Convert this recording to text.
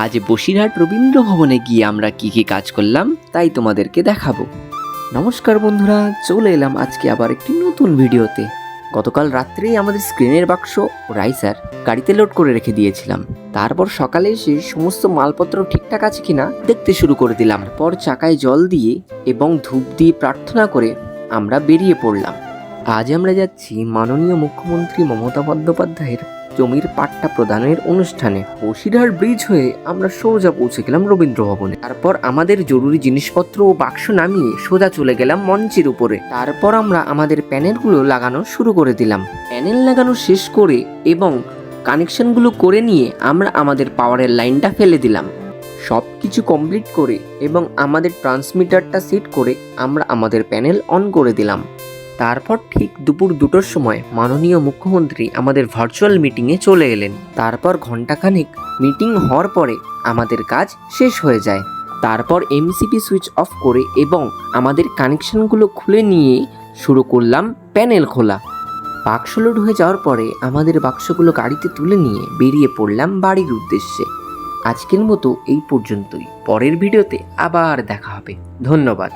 আজ বসিরহাট রবীন্দ্র ভবনে গিয়ে আমরা কি কি কাজ করলাম তাই তোমাদেরকে দেখাবো। নমস্কার বন্ধুরা, চলে এলাম আজকে আবার একটি নতুন ভিডিওতে। গতকাল রাত্রেই আমাদের স্ক্রিনের বাক্স ও রাইসার গাড়িতে লোড করে রেখে দিয়েছিলাম। তারপর সকালে এসে সমস্ত মালপত্র ঠিকঠাক আছে কিনা দেখতে শুরু করে দিলাম। পর চাকায় জল দিয়ে এবং ধূপ দিয়ে প্রার্থনা করে আমরা বেরিয়ে পড়লাম। আজ আমরা যাচ্ছি মাননীয় মুখ্যমন্ত্রী মমতা বন্দ্যোপাধ্যায়ের জমির পাট্টা প্রদানের অনুষ্ঠানে। বসিরহাট ব্রিজ হয়ে আমরা সোজা পৌঁছে গেলাম রবীন্দ্র ভবনে। তারপর আমাদের জরুরি জিনিসপত্র ও বাক্স নামিয়ে সোজা চলে গেলাম মঞ্চের উপরে। তারপর আমরা আমাদের প্যানেলগুলো লাগানো শুরু করে দিলাম। প্যানেল লাগানো শেষ করে এবং কানেকশনগুলো করে নিয়ে আমরা আমাদের পাওয়ারের লাইনটা ফেলে দিলাম। সব কিছু কমপ্লিট করে এবং আমাদের ট্রান্সমিটারটা সেট করে আমরা আমাদের প্যানেল অন করে দিলাম। তারপর ঠিক দুপুর 2টোর সময় মাননীয় মুখ্যমন্ত্রী আমাদের ভার্চুয়াল মিটিংয়ে চলে এলেন। তারপর ঘন্টাখানেক মিটিং হওয়ার পরে আমাদের কাজ শেষ হয়ে যায়। তারপর এমসিপি সুইচ অফ করে এবং আমাদের কানেকশনগুলো খুলে নিয়ে শুরু করলাম প্যানেল খোলা। বাক্স লোড হয়ে যাওয়ার পরে আমাদের বাক্সগুলো গাড়িতে তুলে নিয়ে বেরিয়ে পড়লাম বাড়ির উদ্দেশ্যে। আজকের মতো এই পর্যন্তই। পরের ভিডিওতে আবার দেখা হবে। ধন্যবাদ।